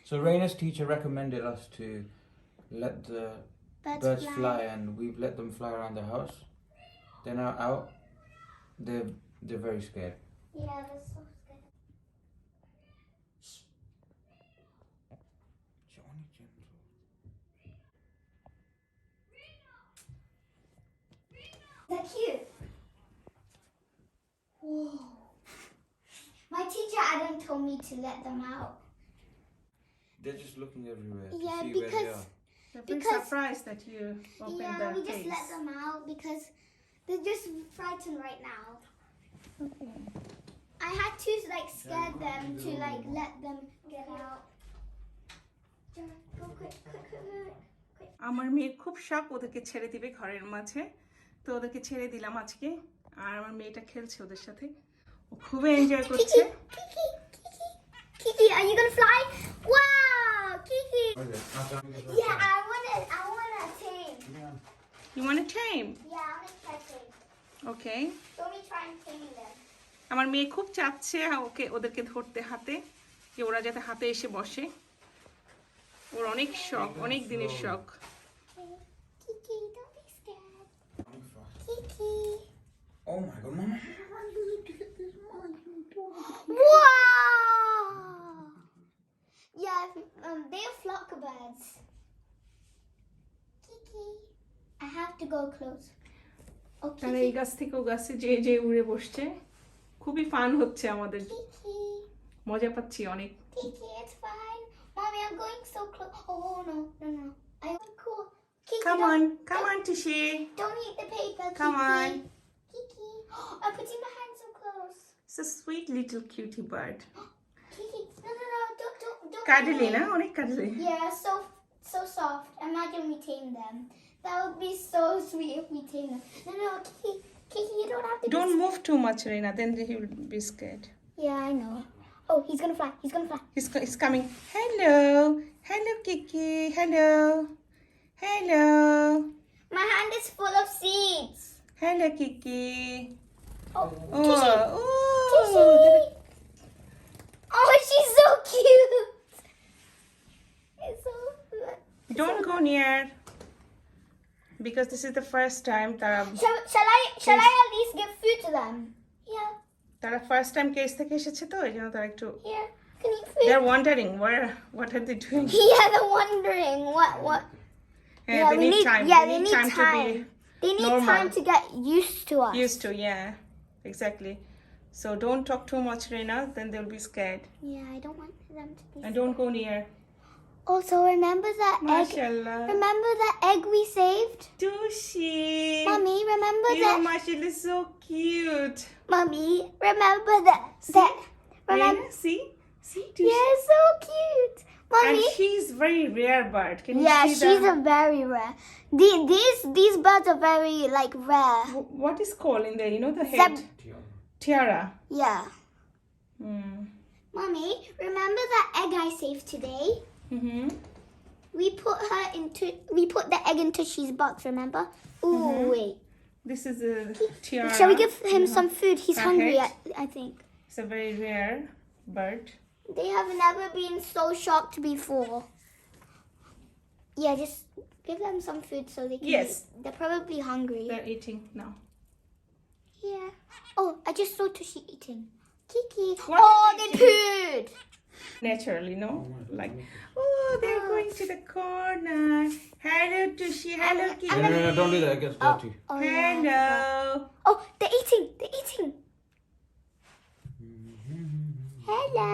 So Raina's teacher recommended us to let the birds fly, and we've let them fly around the house. They're now out. They're very scared. Yeah, they're so scared. They're cute. Whoa. My teacher Adam told me to let them out. They're just looking everywhere to Yeah, see because where they are. They're pretty surprised that you opened yeah, the we just case. let them out because they're just frightened right now. Okay. I had to like scare them to like let them get out. Go quick. আমার মেয়ের খুব শখ ওদেরকে ছেড়ে দিবে ঘরের মাঝে, তো ওদেরকে ছেড়ে দিলাম আজকে, আর আমার মেয়েটা খেলছে ওদের সাথে, ও খুব এনজয় করছে। Kiki, are you gonna fly? Wow, Kiki. Yeah, I wanna tame. You want to tame? Yeah, I wanna try tame. Okay. Let me try and tame them. আমার মেয়ে খুব চাচ্ছে ওদেরকে ধরতে হাতে, যে ওরা যাতে হাতে এসে বসে, ওর অনেক শখ, অনেক দিনের শখ। Kiki, don't be scared. Kiki. Oh my god, Mama. Wow! Yeah, they're flock birds. Kiki, I have to go close. তারা এই গাছ থেকে ও গাছে যে উড়ে বসছে, খুবই ফান হচ্ছে আমাদের, Kiki, মজা পাচ্ছি অনেক। Kiki, it's fine. Mommy, I'm going so close. Oh no. I'm cool. Kiki, Come on, Tishi. Don't eat the paper. Come Kiki. on. Kiki, I'm putting my hand so close. It's a sweet little cutie bird. Kiki, no, don't. কাজলি না, অনেক কাজলি। Yeah, so soft. Imagine we tame them. That would be so sweet if we tame them. No, Kiki, you don't have to. Don't move too much, Reina, then he will be scared. Yeah, I know. Oh, he's gonna fly. He's coming. Hello, Kiki. Hello. My hand is full of seeds. Hello, Kiki. Oh, Kiki. Oh. Oh, she's so cute. It's so good. Don't go near, because this is the first time Shall I at least give food to them? Yeah. তারা first time case থেকে এসেছে, তো এই জন্য তারা একটু Here, can you eat food? they're wondering what are they doing. Yeah, they're wondering what. They need time. They need time to be They need normal. time to get used to us. Used to, yeah, exactly. So don't talk too much, Reina, then they'll be scared. Yeah, I don't want them to be. And don't go near. Also, remember that egg? Mashallah. Remember that egg we saved? Tushi. Mommy, remember You, that? mashallah, is so cute. Mommy, remember that? Remember? Reina, see, Tushi. Yeah, so cute. Mommy. And she's very rare bird. Can you Yeah, see she's the, a very rare. These birds are very like rare. what is called in there? You know the head? Tiara. Yeah. Hmm. Mommy, remember that egg I saved today? Mm-hmm. We put the egg into Tushi's box, remember? Ooh, wait. This is a tiara. Shall we give him some food? He's Her hungry, head. I think. It's a very rare bird. They have never been so shocked before. Yeah, just give them some food so they can Yes. eat. They're probably hungry. They're eating now. Yeah. Oh, I just saw Tushi eating. Kiki. What Oh, are they they pooed. Naturally, no? Like, oh, they're going to the corner. Hello, Tushi. Hello, Kiki. No, don't do that. It gets dirty. Oh, Hello. yeah. Oh, they're eating. Hello.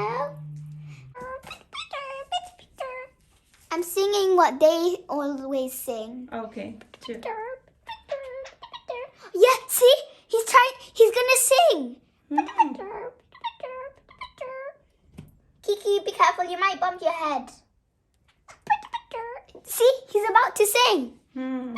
I'm singing what they always sing. Okay. Chill. Yeah, see? He's gonna sing. Hmm. Kiki, be careful, you might bump your head. See? He's about to sing. Hmm.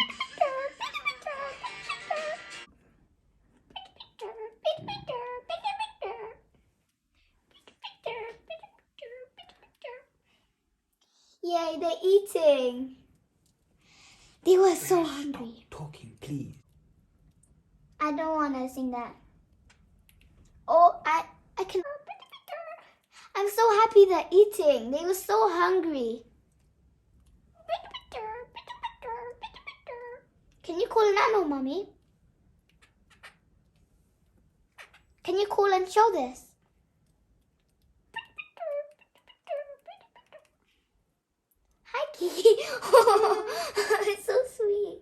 Yay, they're eating. They were so hungry. Talking, please. I don't want to sing that. Oh, I can. I'm so happy they're eating. They were so hungry. Can you call an animal, Mummy? Can you call and show this? Hi, Kiki. It's so sweet.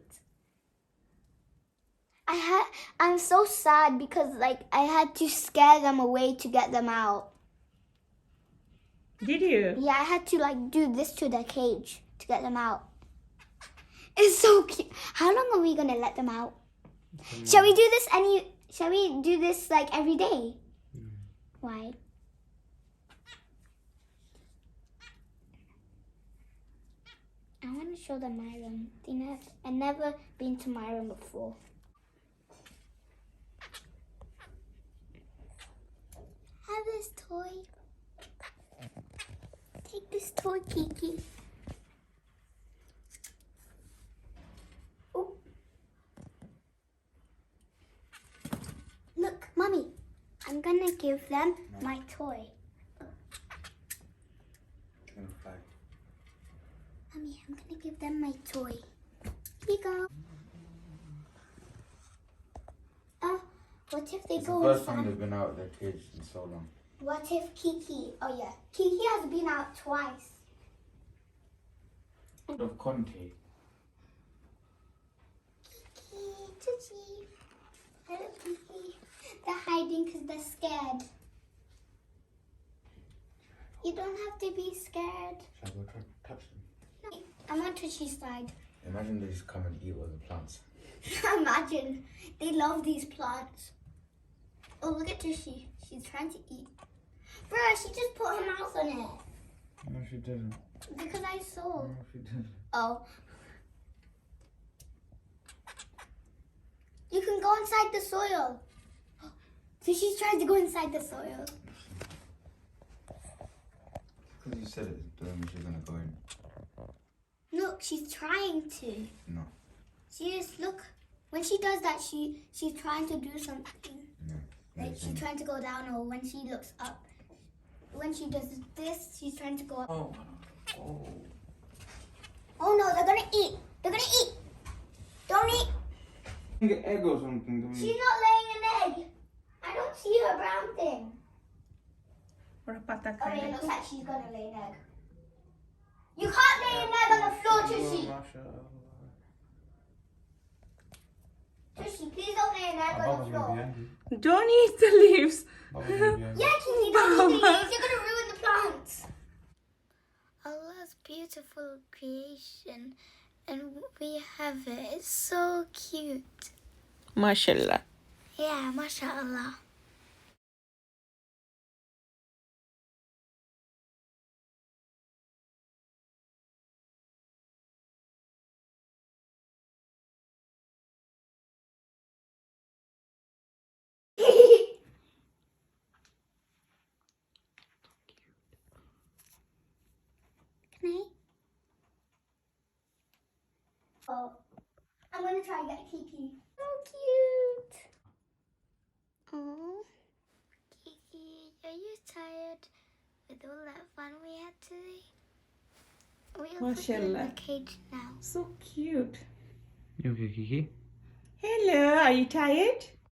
I'm so sad because I had to scare them away to get them out. Did you? Yeah, I had to do this to their cage to get them out. It's so cute. How long are we gonna let them out? Shall we do this every day? Why? I want to show them my room. I've never been to my room before. Have this toy. Take this toy, Kiki. Oh. Look, Mommy. I'm gonna give them my toy. Mommy, I'm gonna give them my toy. Here you go. What if they It's go the first inside? time they've been out of their cage in so long. What if Kiki? Oh yeah, Kiki has been out twice. Of Conte. Kiki, Tucci. Hello, Kiki. They're hiding because they're scared. You don't have to be scared. Shall I go touch them? No, I'm on Tucci's side. Imagine they just come and eat all the plants. Imagine. They love these plants. Oh, look at Tucci. She's trying to eat. Bruh, she just put her mouth on it. No, she didn't. Because I saw. No, she didn't. Oh. You can go inside the soil. So she's trying to go inside the soil. Because you said it, she's going to go in. Look, she's trying to. No. Serious, look. When she does that, she's trying to do something. No. Like she's trying to go down, or when she looks up. When she does this, she's trying to go up. Oh. Oh. Oh no, they're gonna eat. They're gonna eat. Don't eat. Get egg or something. She's not laying an egg. I don't see her brown thing. Or a pata Oh, yeah, kind it of. looks like she's gonna lay an egg. You can't lay an egg on the floor, Tushy. Tushy, please don't lay an egg on the floor. Don't eat the leaves. Yeah, Kiki, don't eat the leaves. You're gonna ruin the plants. Allah's beautiful creation, and we have it. It's so cute. MashaAllah. Yeah, mashallah. Can I? Oh, I'm gonna try and get Kiki. So cute. Oh, Kiki, are you tired with all that fun we had today? We'll put you in the Mashallah. cage now. So cute. You okay, Kiki? Hello, are you tired?